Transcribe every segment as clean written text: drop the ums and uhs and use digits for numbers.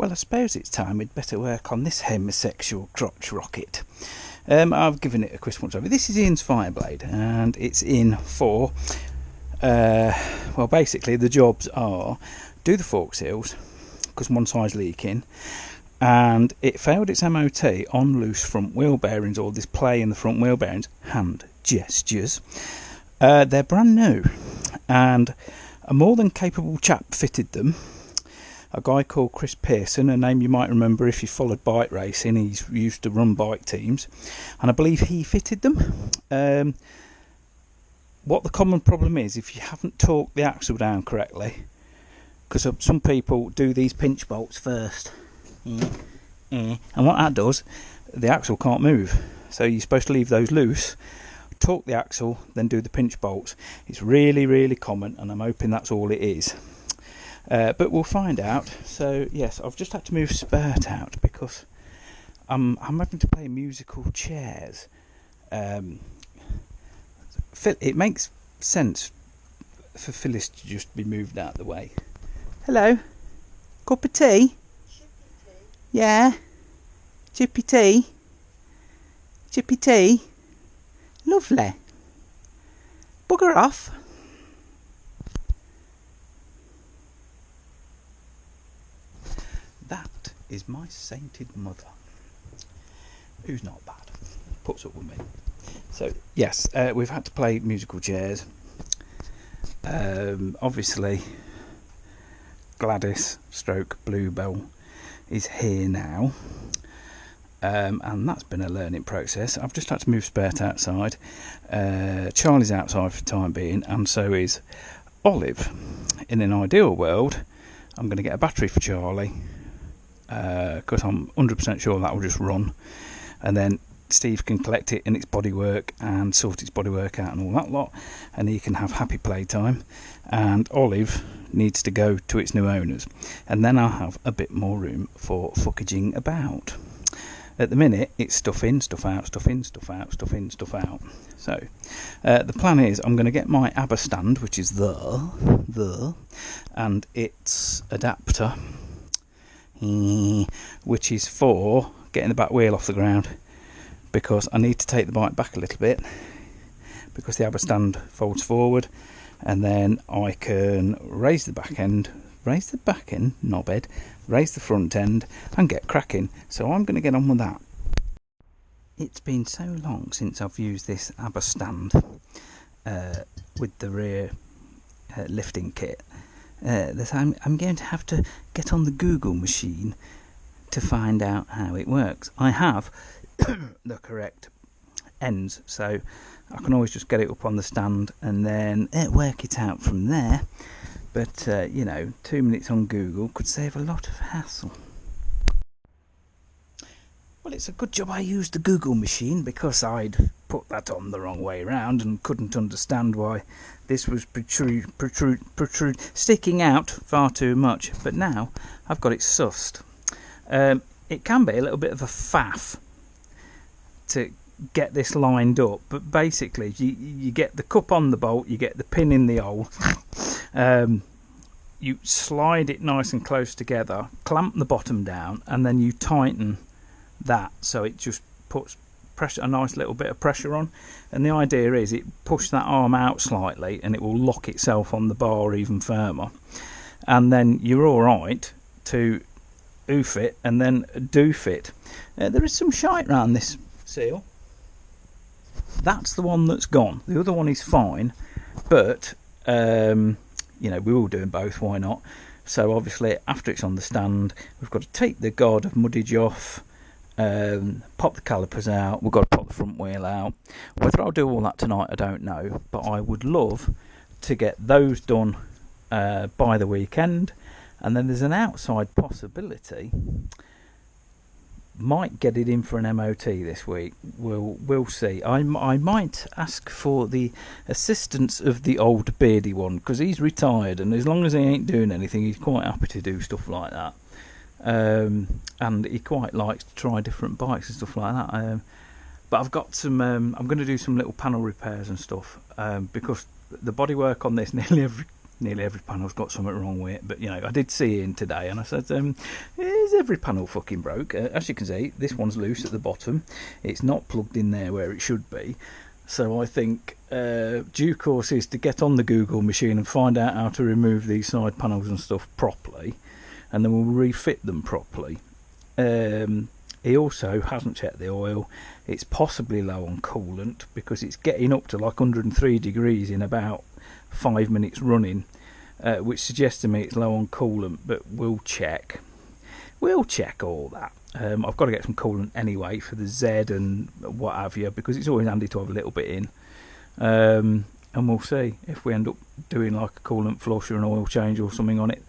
Well, I suppose it's time we'd better work on this homosexual crotch rocket. I've given it a quick once over. This is Ian's Fireblade, and it's in for, well, basically the jobs are do the fork seals, because one side's leaking, and it failed its MOT on loose front wheel bearings, or this play in the front wheel bearings, hand gestures. They're brand new, and a more than capable chap fitted them. A guy called Chris Pearson, a name you might remember if you followed bike racing. He's used to run bike teams, and I believe he fitted them. What the common problem is, if you haven't torqued the axle down correctly, because some people do these pinch bolts first, and what that does, the axle can't move. So you're supposed to leave those loose, torque the axle, then do the pinch bolts. It's really, really common, and I'm hoping that's all it is. But we'll find out. So yes, I've just had to move Spurt out because I'm having to play musical chairs. It makes sense for Phyllis to just be moved out of the way. Hello, cup of tea? Yeah, chippy tea. Chippy tea. Lovely. Bugger off. That is my sainted mother, who's not bad, puts up with me. So yes, we've had to play musical chairs. Obviously Gladys stroke Bluebell is here now, and that's been a learning process. I've just had to move Spurt outside. Charlie's outside for the time being, and so is Olive. In an ideal world, I'm going to get a battery for Charlie, because I'm 100% sure that will just run, and then Steve can collect it in its bodywork and sort its bodywork out and all that lot, and he can have happy playtime, and Olive needs to go to its new owners, and then I'll have a bit more room for fuckaging about. At the minute it's stuff in, stuff out, stuff in, stuff out, stuff in, stuff out. So the plan is I'm going to get my ABBA stand, which is there, and its adapter, which is for getting the back wheel off the ground, because I need to take the bike back a little bit, because the ABBA stand folds forward, and then I can raise the back end, knobhead, raise the front end and get cracking. So I'm going to get on with that. It's been so long since I've used this ABBA stand with the rear lifting kit, that I'm going to have to get on the Google machine to find out how it works. I have the correct ends, so I can always just get it up on the stand and then work it out from there. But 2 minutes on Google could save a lot of hassle. Well, it's a good job I used the Google machine, because I'd put that on the wrong way round and couldn't understand why this was sticking out far too much. But now I've got it sussed. It can be a little bit of a faff to get this lined up, but basically you get the cup on the bolt, you get the pin in the hole, you slide it nice and close together, clamp the bottom down, and then you tighten that so it just puts pressure, a nice little bit of pressure on, and the idea is it push that arm out slightly and it will lock itself on the bar even firmer, and then you're all right to oof it and then doof it. There is some shite around this seal. That's the one that's gone. The other one is fine, but we're all doing both, why not? So obviously after it's on the stand, we've got to take the guard of muddage off, pop the calipers out, we've got to pop the front wheel out. Whether I'll do all that tonight I don't know, but I would love to get those done by the weekend. And then there's an outside possibility, might get it in for an MOT this week. We'll see. I might ask for the assistance of the old beardy one, because he's retired, and as long as he ain't doing anything, he's quite happy to do stuff like that. And he quite likes to try different bikes and stuff like that. But I've got some. I'm going to do some little panel repairs and stuff, because the bodywork on this, nearly nearly every panel's got something wrong with it, but you know, I did see Ian today and I said, is every panel fucking broke? As you can see, this one's loose at the bottom, it's not plugged in there where it should be. So I think due course is to get on the Google machine and find out how to remove these side panels and stuff properly, and then we'll refit them properly. He also hasn't checked the oil. It's possibly low on coolant because it's getting up to like 103 degrees in about 5 minutes running, which suggests to me it's low on coolant, but we'll check. We'll check all that. I've got to get some coolant anyway for the Z and what have you, because it's always handy to have a little bit in. And we'll see if we end up doing like a coolant flush or an oil change or something on it.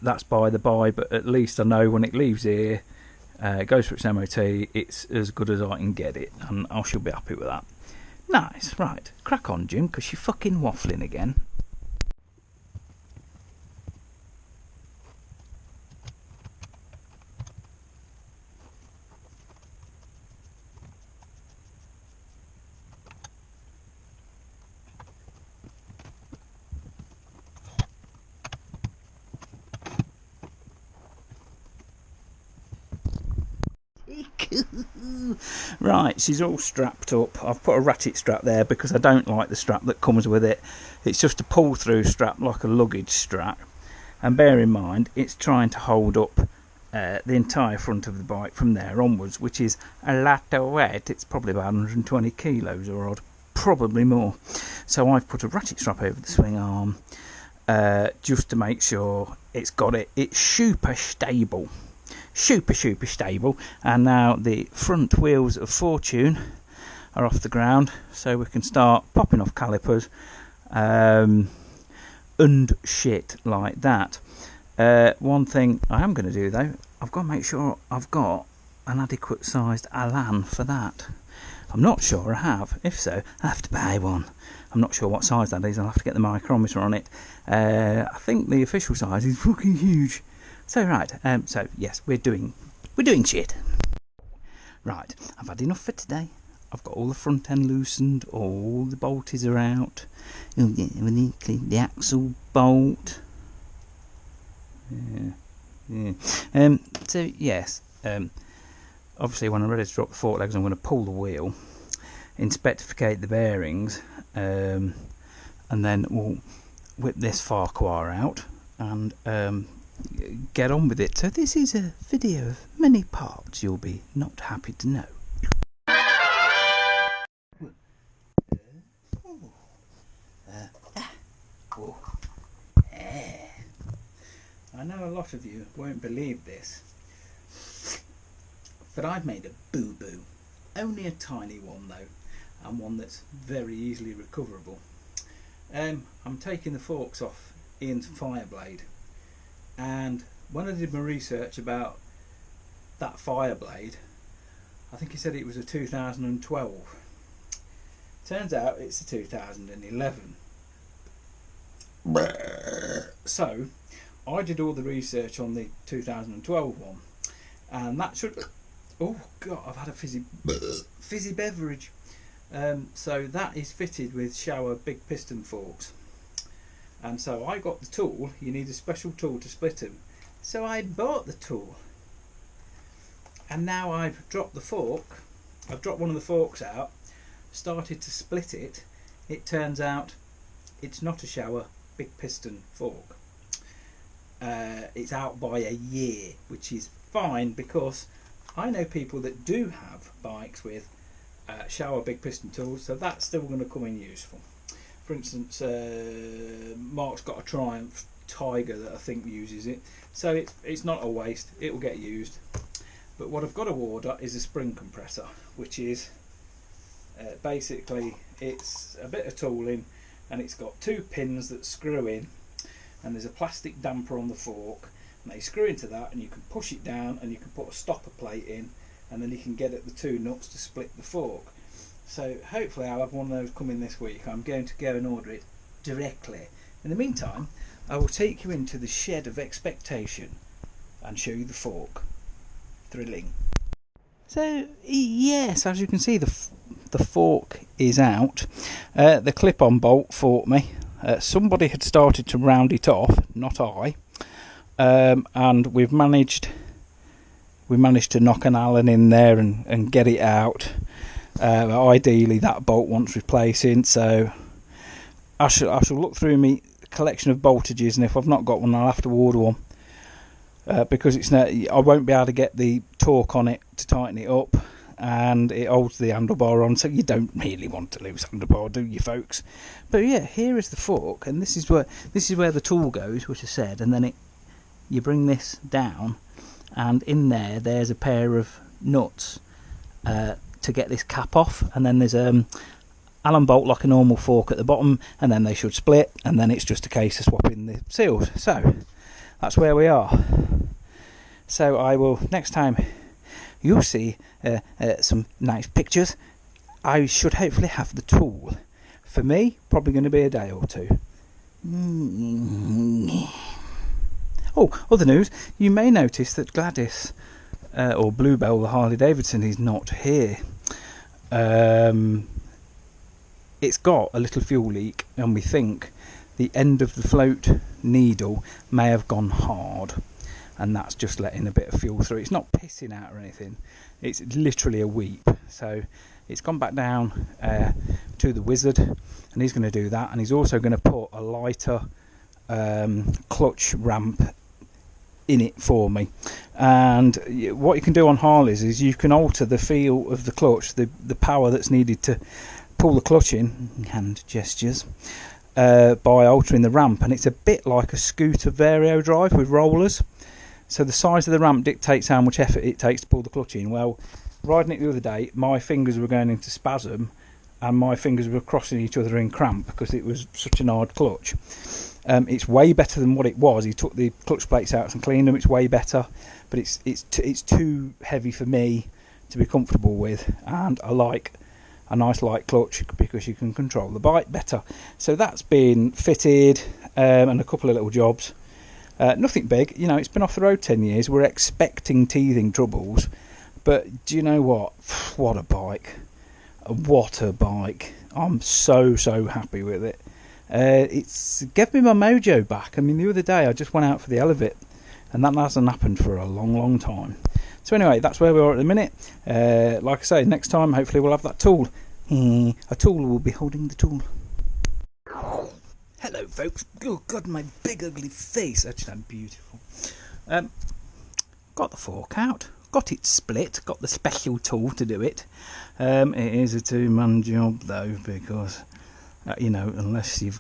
That's by the by, but at least I know when it leaves here, it goes for its MOT, it's as good as I can get it, and I shall be happy with that. Nice, right, crack on Jim, because you're fucking waffling again. Right, she's all strapped up. I've put a ratchet strap there because I don't like the strap that comes with it. It's just a pull through strap like a luggage strap, and bear in mind it's trying to hold up the entire front of the bike from there onwards, which is a lot of weight. It's probably about 120 kilos or odd, probably more. So I've put a ratchet strap over the swing arm just to make sure it's got it. It's super stable. Super stable. And now the front wheels of fortune are off the ground, so we can start popping off calipers and shit like that. One thing I am going to do though, I've got to make sure I've got an adequate sized Alan for that. I'm not sure I have. If so, I have to buy one. I'm not sure what size that is. I'll have to get the micrometer on it. I think the official size is fucking huge. So right, so yes, we're doing shit. Right, I've had enough for today. I've got all the front end loosened, all the bolties are out. Oh yeah, we need to clean the axle bolt. Yeah. So yes, obviously when I'm ready to drop the fork legs, I'm going to pull the wheel, inspectificate the bearings, and then we'll whip this Farquhar out and get on with it. So this is a video of many parts you'll be not happy to know. I know a lot of you won't believe this, but I've made a boo-boo. Only a tiny one though, and one that's very easily recoverable. I'm taking the forks off Ian's Fireblade, and when I did my research about that Fireblade, I think he said it was a 2012. Turns out it's a 2011. So I did all the research on the 2012 one, and that should... Oh god, I've had a fizzy beverage. So that is fitted with Shower big piston forks, and so I got the tool. You need a special tool to split them, so I bought the tool, and now I've dropped the fork. I've dropped one of the forks out, started to split it. It turns out it's not a Shower big piston fork. It's out by a year, which is fine, because I know people that do have bikes with Shower big piston tools, so that's still going to come in useful. For instance, Mark's got a Triumph Tiger that I think uses it, so it's not a waste, it will get used. But what I've got to order is a spring compressor, which is basically it's a bit of tooling, and it's got two pins that screw in, and there's a plastic damper on the fork, and they screw into that, and you can push it down and you can put a stopper plate in, and then you can get at the two nuts to split the fork. So hopefully I'll have one of those coming this week. I'm going to go and order it directly. In the meantime, I will take you into the shed of expectation and show you the fork. Thrilling. So yes, as you can see, the fork is out. The clip-on bolt fought me. Somebody had started to round it off, not I, and we managed to knock an Allen in there and get it out. Ideally that bolt wants replacing, so I shall look through my collection of boltages, and if I've not got one I'll have to order one, because I won't be able to get the torque on it to tighten it up, and it holds the handlebar on, so you don't really want to lose handlebar, do you, folks? But yeah, here is the fork, and this is where the tool goes, which I said, and then you bring this down, and in there's a pair of nuts to get this cap off, and then there's Allen bolt like a normal fork at the bottom, and then they should split, and then it's just a case of swapping the seals. So that's where we are. So I will, next time you'll see some nice pictures, I should hopefully have the tool. For me, probably going to be a day or two. Oh, other news, you may notice that Gladys, or Bluebell the Harley Davidson, is not here. It's got a little fuel leak, and we think the end of the float needle may have gone hard, and that's just letting a bit of fuel through. It's not pissing out or anything, it's literally a weep. So it's gone back down to the wizard, and he's going to do that, and he's also going to put a lighter clutch ramp in it for me. And what you can do on Harleys is you can alter the feel of the clutch, the power that's needed to pull the clutch in, hand gestures, by altering the ramp, and it's a bit like a scooter vario drive with rollers. So the size of the ramp dictates how much effort it takes to pull the clutch in. Well, riding it the other day, my fingers were going into spasm, and my fingers were crossing each other in cramp because it was such an hard clutch. It's way better than what it was. He took the clutch plates out and cleaned them. It's way better, but it's too heavy for me to be comfortable with, and I like a nice light clutch because you can control the bike better. So that's been fitted, and a couple of little jobs. Nothing big, you know. It's been off the road 10 years. We're expecting teething troubles, but do you know what? What a bike! What a bike! I'm so happy with it. It's given me my mojo back. I mean, the other day I just went out for the Elevate, and that hasn't happened for a long time. So anyway, that's where we are at the minute. Like I say, next time hopefully we'll have that tool. A tool will be holding the tool. Hello folks. Oh god, my big ugly face. Actually, I'm beautiful. Got the fork out, got it split, got the special tool to do it. It is a two-man job though, because you know, unless you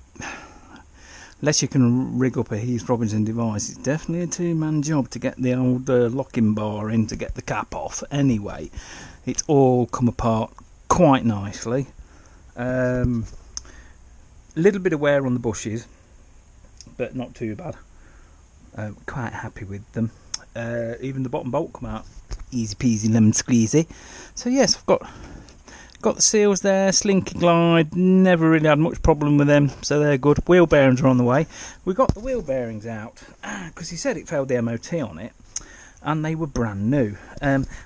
can rig up a Heath Robinson device, it's definitely a two-man job to get the old locking bar in to get the cap off. Anyway, it's all come apart quite nicely. Little bit of wear on the bushes, but not too bad. Quite happy with them. Even the bottom bolt come out easy peasy lemon squeezy. So yes, I've got the seals there, Slinky Glide, never really had much problem with them, so they're good. Wheel bearings are on the way. We got the wheel bearings out because he said it failed the MOT on it, and they were brand new.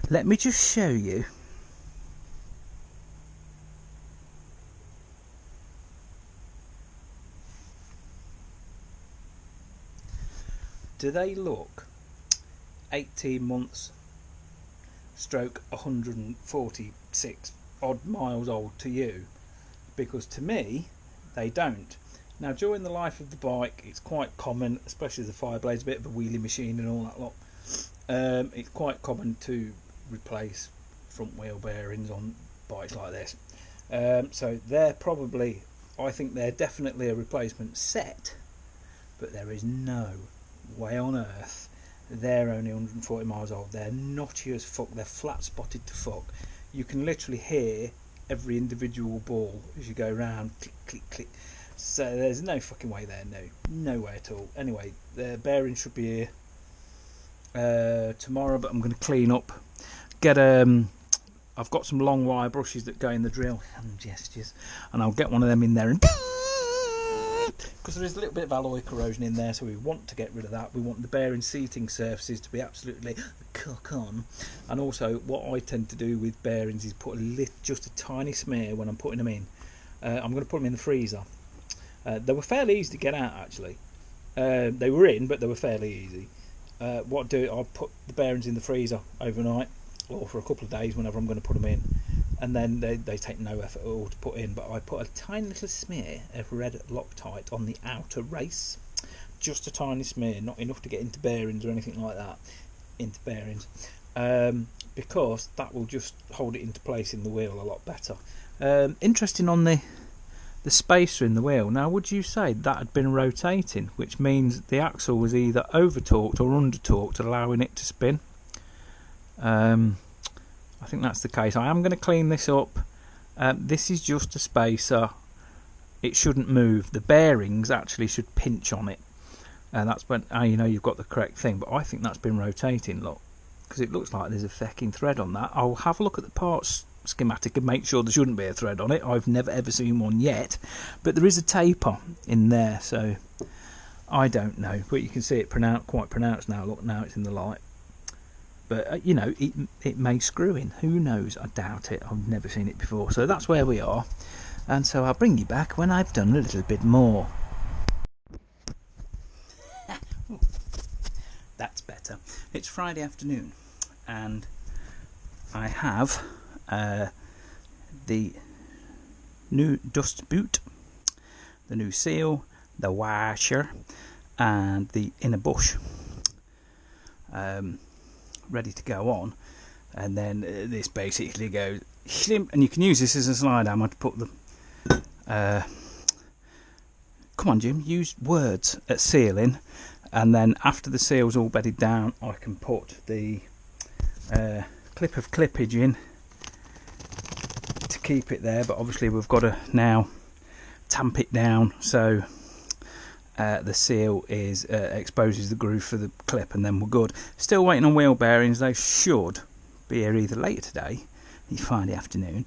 Let me just show you. Do they look 18 months stroke 146 odd miles old to you? Because to me they don't. Now during the life of the bike it's quite common, especially the Fireblade's a bit of a wheelie machine and all that lot, it's quite common to replace front wheel bearings on bikes like this. So they're probably, I think they're definitely a replacement set, but there is no way on earth they're only 140 miles old. They're notchy as fuck, they're flat spotted to fuck. You can literally hear every individual ball as you go round, click click click. So there's no fucking way they're new, no way at all. Anyway, the bearings should be here tomorrow, but I'm going to clean up, get I've got some long wire brushes that go in the drill, hand gestures, and I'll get one of them in there, and because there is a little bit of alloy corrosion in there, so we want to get rid of that. We want the bearing seating surfaces to be absolutely cook on. And also what I tend to do with bearings is put just a tiny smear when I'm putting them in. I'm going to put them in the freezer, They were fairly easy to get out actually. They were in, but they were fairly easy. What I do, I'll put the bearings in the freezer overnight or for a couple of days whenever I'm going to put them in, and then they take no effort at all to put in, but I put a tiny little smear of red Loctite on the outer race, just a tiny smear, not enough to get into bearings or anything like that, into bearings, because that will just hold it into place in the wheel a lot better. Interesting on the spacer in the wheel. Now, would you say that had been rotating, which means the axle was either over torqued or under torqued, allowing it to spin? I think that's the case. I am going to clean this up. This is just a spacer. It shouldn't move. The bearings actually should pinch on it, and that's when you know you've got the correct thing. But I think that's been rotating, look, because it looks like there's a fecking thread on that. I'll have a look at the parts schematic and make sure there shouldn't be a thread on it. I've never ever seen one yet, but there is a taper in there, so I don't know, but you can see it quite pronounced now. Look, now it's in the light, but you know, it may screw in, who knows? I doubt it. I've never seen it before. So that's where we are, and so I'll bring you back when I've done a little bit more. That's better. It's Friday afternoon and I have the new dust boot, the new seal, the washer and the inner bush ready to go on, and then this basically goes shimp, and you can use this as a slide hammer to put the come on Jim, use words at sealing, and then after the seal's all bedded down I can put the clip of clippage in to keep it there, but obviously we've got to now tamp it down so the seal is exposes the groove for the clip, and then we're good. Still waiting on wheel bearings. They should be here either later today, Friday afternoon,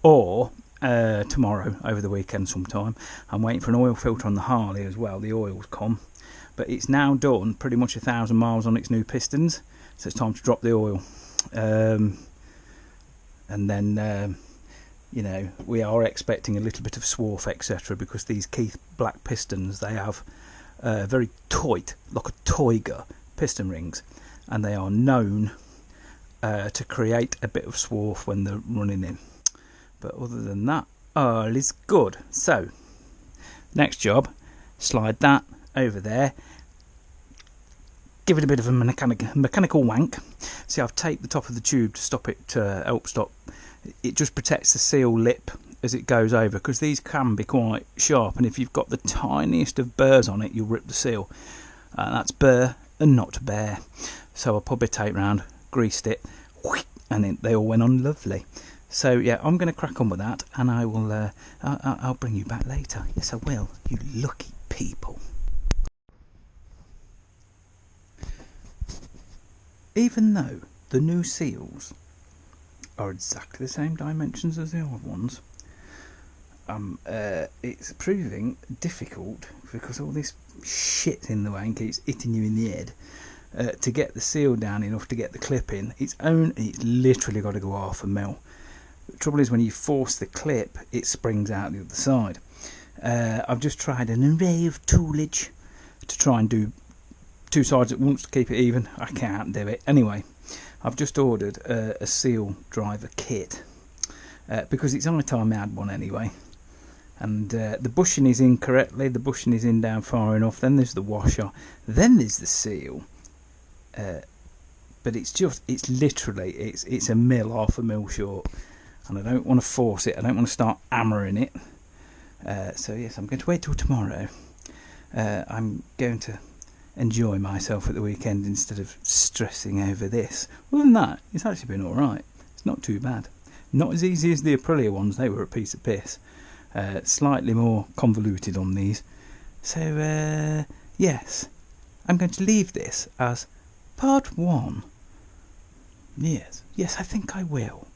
or tomorrow over the weekend sometime. I'm waiting for an oil filter on the Harley as well. The oil's come, but it's now done pretty much 1,000 miles on its new pistons, so it's time to drop the oil. And then you know, we are expecting a little bit of swarf, etc., because these Keith black pistons, they have very tight, like a tiger piston rings, and they are known to create a bit of swarf when they're running in. But other than that, all is good. So next job, slide that over there, give it a bit of a mechanical wank. See, I've taped the top of the tube to stop it, to help stop. It just protects the seal lip as it goes over, because these can be quite sharp, and if you've got the tiniest of burrs on it, you'll rip the seal. That's burr and not bear. So I put a bit of tape round, greased it, and then they all went on lovely. So yeah, I'm going to crack on with that, and I will. I'll bring you back later. Yes, I will. You lucky people. Even though the new seals are exactly the same dimensions as the old ones, it's proving difficult because all this shit in the way and keeps hitting you in the head to get the seal down enough to get the clip in. It's literally got to go half a mil. The trouble is, when you force the clip, it springs out the other side. I've just tried an array of toolage to try and do two sides at once to keep it even. I can't do it. Anyway, I've just ordered a seal driver kit because it's high time I had one anyway. And the bushing is in correctly, the bushing is in down far enough, then there's the washer, then there's the seal. But it's literally a mil, half a mil short, and I don't want to force it, I don't want to start hammering it. So yes, I'm going to wait till tomorrow. I'm going to enjoy myself at the weekend instead of stressing over this. Other than that, it's actually been alright. It's not too bad. Not as easy as the Aprilia ones, they were a piece of piss. Slightly more convoluted on these. So yes, I'm going to leave this as part 1. Yes, I think I will.